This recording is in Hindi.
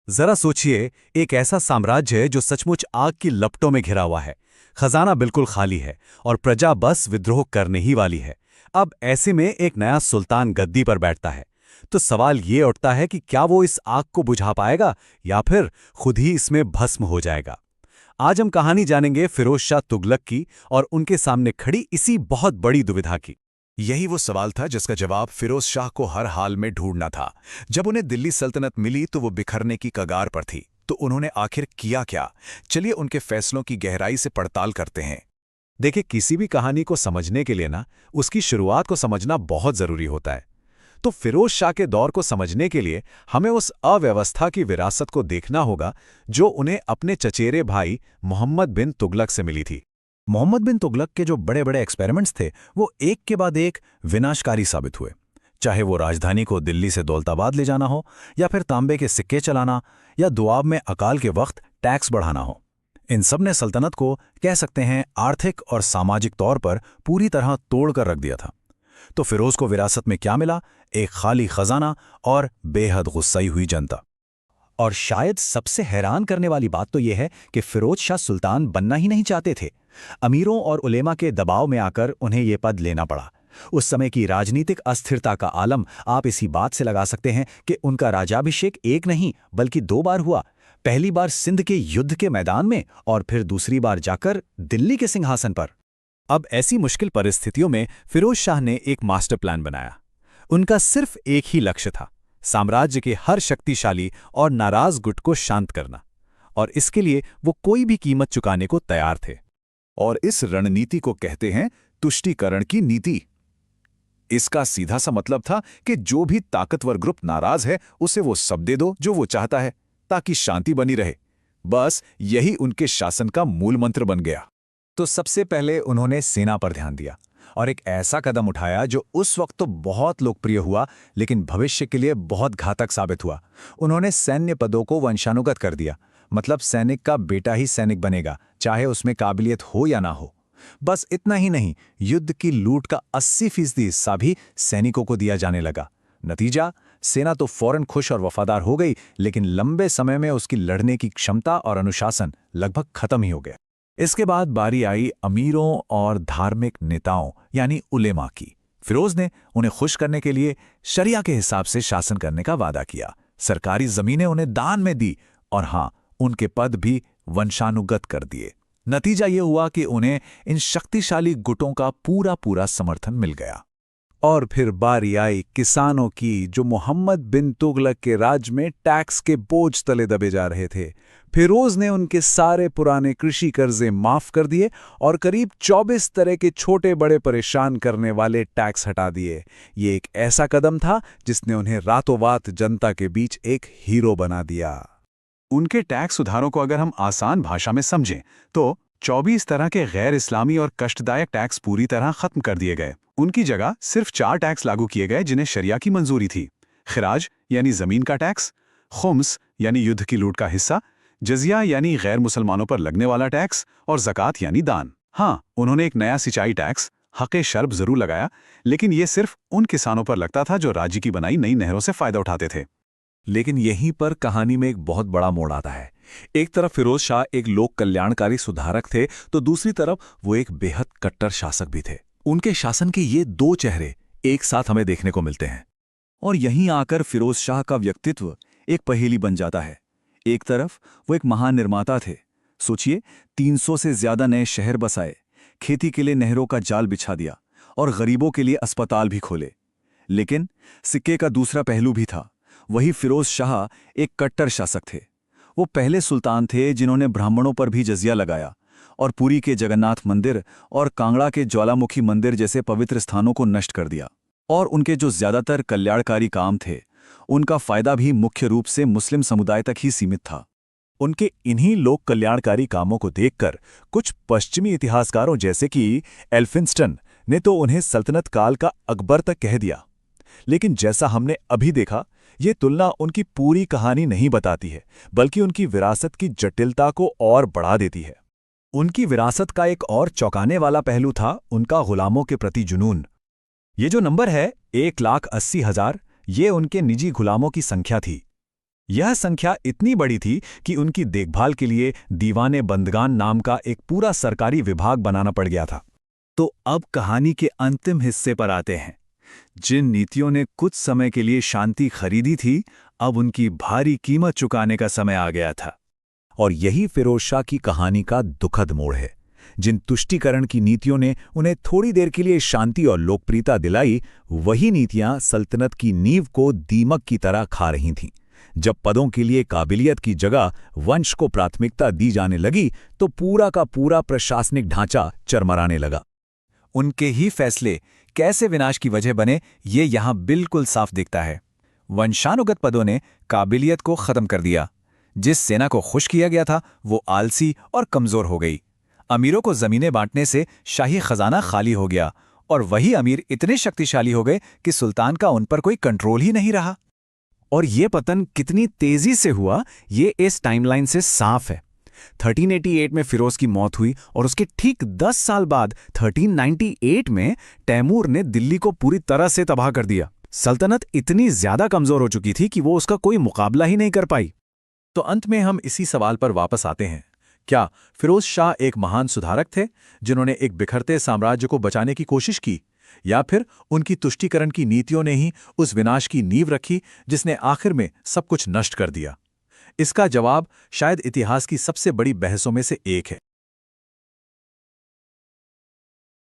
जरा सोचिए, एक ऐसा साम्राज्य है जो सचमुच आग की लपटों में घिरा हुआ है। खजाना बिल्कुल खाली है और प्रजा बस विद्रोह करने ही वाली है। अब ऐसे में एक नया सुल्तान गद्दी पर बैठता है। तो सवाल ये उठता है कि क्या वो इस आग को बुझा पाएगा या फिर खुद ही इसमें भस्म हो जाएगा। आज हम कहानी जानेंगे फिरोज शाह तुगलक की और उनके सामने खड़ी इसी बहुत बड़ी दुविधा की। यही वो सवाल था जिसका जवाब फिरोज शाह को हर हाल में ढूंढना था। जब उन्हें दिल्ली सल्तनत मिली तो वो बिखरने की कगार पर थी। तो उन्होंने आखिर किया क्या? चलिए उनके फैसलों की गहराई से पड़ताल करते हैं। देखिए, किसी भी कहानी को समझने के लिए ना उसकी शुरुआत को समझना बहुत जरूरी होता है। तो फिरोज शाह के दौर को समझने के लिए हमें उस अव्यवस्था की विरासत को देखना होगा जो उन्हें अपने चचेरे भाई मोहम्मद बिन तुगलक से मिली थी। मोहम्मद बिन तुगलक के जो बड़े बड़े एक्सपेरिमेंट्स थे वो एक के बाद एक विनाशकारी साबित हुए। चाहे वो राजधानी को दिल्ली से दौलताबाद ले जाना हो, या फिर तांबे के सिक्के चलाना, या दुआब में अकाल के वक्त टैक्स बढ़ाना हो, इन सब ने सल्तनत को कह सकते हैं आर्थिक और सामाजिक तौर पर पूरी तरह तोड़कर रख दिया था। तो फिरोज को विरासत में क्या मिला? एक खाली खजाना और बेहद गुस्साई हुई जनता। और शायद सबसे हैरान करने वाली बात तो यह है कि फिरोज शाह सुल्तान बनना ही नहीं चाहते थे। अमीरों और उलेमा के दबाव में आकर उन्हें यह पद लेना पड़ा। उस समय की राजनीतिक अस्थिरता का आलम आप इसी बात से लगा सकते हैं कि उनका राजाभिषेक एक नहीं बल्कि 2 बार हुआ। पहली बार सिंध के युद्ध के मैदान में और फिर दूसरी बार जाकर दिल्ली के सिंहासन पर। अब ऐसी मुश्किल परिस्थितियों में फिरोज शाह ने एक मास्टर प्लान बनाया। उनका सिर्फ एक ही लक्ष्य था, साम्राज्य के हर शक्तिशाली और नाराज गुट को शांत करना। और इसके लिए वो कोई भी कीमत चुकाने को तैयार थे। और इस रणनीति को कहते हैं तुष्टीकरण की नीति। इसका सीधा सा मतलब था कि जो भी ताकतवर ग्रुप नाराज है उसे वो सब दे दो जो वो चाहता है, ताकि शांति बनी रहे। बस यही उनके शासन का मूल मंत्र बन गया। तो सबसे पहले उन्होंने सेना पर ध्यान दिया और एक ऐसा कदम उठाया जो उस वक्त तो बहुत लोकप्रिय हुआ, लेकिन भविष्य के लिए बहुत घातक साबित हुआ। उन्होंने सैन्य पदों को वंशानुगत कर दिया। मतलब सैनिक का बेटा ही सैनिक बनेगा, चाहे उसमें काबिलियत हो या ना हो। बस इतना ही नहीं, युद्ध की लूट का 80% हिस्सा भी सैनिकों को दिया जाने लगा। नतीजा, सेना तो फौरन खुश और वफादार हो गई, लेकिन लंबे समय में उसकी लड़ने की क्षमता और अनुशासन लगभग खत्म ही हो गया। इसके बाद बारी आई अमीरों और धार्मिक नेताओं यानी उलेमा की। फिरोज ने उन्हें खुश करने के लिए शरिया के हिसाब से शासन करने का वादा किया। सरकारी जमीनें उन्हें दान में दी और हाँ, उनके पद भी वंशानुगत कर दिए। नतीजा ये हुआ कि उन्हें इन शक्तिशाली गुटों का पूरा पूरा समर्थन मिल गया। और फिर बारी आई किसानों की, जो मोहम्मद बिन तुगलक के राज में टैक्स के बोझ तले दबे जा रहे थे। फिरोज ने उनके सारे पुराने कृषि कर्जे माफ कर दिए और करीब 24 तरह के छोटे बड़े परेशान करने वाले टैक्स हटा दिए। ये एक ऐसा कदम था जिसने उन्हें रातों रात जनता के बीच एक हीरो बना दिया। उनके टैक्स सुधारों को अगर हम आसान भाषा में समझें तो 24 तरह के गैर इस्लामी और कष्टदायक टैक्स पूरी तरह खत्म कर दिए गए। उनकी जगह सिर्फ 4 टैक्स लागू किए गए जिन्हें शरिया की मंजूरी थी। खिराज यानी जमीन का टैक्स, खुम्स यानी युद्ध की लूट का हिस्सा, जजिया यानी गैर मुसलमानों पर लगने वाला टैक्स, और ज़कात यानी दान। हाँ, उन्होंने एक नया सिंचाई टैक्स हक़े शर्ब जरूर लगाया, लेकिन यह सिर्फ उन किसानों पर लगता था जो राज्य की बनाई नई नहरों से फायदा उठाते थे। लेकिन यहीं पर कहानी में एक बहुत बड़ा मोड़ आता है। एक तरफ फिरोज शाह एक लोक कल्याणकारी सुधारक थे, तो दूसरी तरफ वो एक बेहद कट्टर शासक भी थे। उनके शासन के ये 2 चेहरे एक साथ हमें देखने को मिलते हैं। और यहीं आकर फिरोज शाह का व्यक्तित्व एक पहेली बन जाता है। एक तरफ वो एक महान निर्माता थे। सोचिए, 300 से ज्यादा नए शहर बसाए, खेती के लिए नहरों का जाल बिछा दिया और गरीबों के लिए अस्पताल भी खोले। लेकिन सिक्के का दूसरा पहलू भी था। वही फिरोज शाह एक कट्टर शासक थे। वो पहले सुल्तान थे जिन्होंने ब्राह्मणों पर भी जजिया लगाया और पुरी के जगन्नाथ मंदिर और कांगड़ा के ज्वालामुखी मंदिर जैसे पवित्र स्थानों को नष्ट कर दिया। और उनके जो ज्यादातर कल्याणकारी काम थे, उनका फायदा भी मुख्य रूप से मुस्लिम समुदाय तक ही सीमित था। उनके इन्हीं लोक कल्याणकारी कामों को देखकर कुछ पश्चिमी इतिहासकारों जैसे कि एल्फिंस्टन ने तो उन्हें सल्तनत काल का अकबर तक कह दिया। लेकिन जैसा हमने अभी देखा, ये तुलना उनकी पूरी कहानी नहीं बताती है, बल्कि उनकी विरासत की जटिलता को और बढ़ा देती है। उनकी विरासत का एक और चौंकाने वाला पहलू था उनका गुलामों के प्रति जुनून। ये जो नंबर है 1,80,000, ये उनके निजी गुलामों की संख्या थी। यह संख्या इतनी बड़ी थी कि उनकी देखभाल के लिए दीवाने बंदगान नाम का एक पूरा सरकारी विभाग बनाना पड़ गया था। तो अब कहानी के अंतिम हिस्से पर आते हैं। जिन नीतियों ने कुछ समय के लिए शांति खरीदी थी, अब उनकी भारी कीमत चुकाने का समय आ गया था। और यही फिरोज शाह की कहानी का दुखद मोड़ है। जिन तुष्टीकरण की नीतियों ने उन्हें थोड़ी देर के लिए शांति और लोकप्रियता दिलाई, वही नीतियां सल्तनत की नींव को दीमक की तरह खा रही थीं। जब पदों के लिए काबिलियत की जगह वंश को प्राथमिकता दी जाने लगी, तो पूरा का पूरा प्रशासनिक ढांचा चरमराने लगा। उनके ही फैसले कैसे विनाश की वजह बने, ये यहां बिल्कुल साफ दिखता है। वंशानुगत पदों ने काबिलियत को खत्म कर दिया। जिस सेना को खुश किया गया था वो आलसी और कमजोर हो गई। अमीरों को जमीनें बांटने से शाही खजाना खाली हो गया और वही अमीर इतने शक्तिशाली हो गए कि सुल्तान का उन पर कोई कंट्रोल ही नहीं रहा। और ये पतन कितनी तेजी से हुआ, ये इस टाइमलाइन से साफ है। 1388 में फिरोज की मौत हुई और उसके ठीक 10 साल बाद 1398 में तैमूर ने दिल्ली को पूरी तरह से तबाह कर दिया। सल्तनत इतनी ज्यादा कमजोर हो चुकी थी कि वो उसका कोई मुकाबला ही नहीं कर पाई। तो अंत में हम इसी सवाल पर वापस आते हैं, क्या फिरोज शाह एक महान सुधारक थे जिन्होंने एक बिखरते साम्राज्य को बचाने की कोशिश की, या फिर उनकी तुष्टीकरण की नीतियों ने ही उस विनाश की नींव रखी जिसने आखिर में सब कुछ नष्ट कर दिया? इसका जवाब शायद इतिहास की सबसे बड़ी बहसों में से एक है।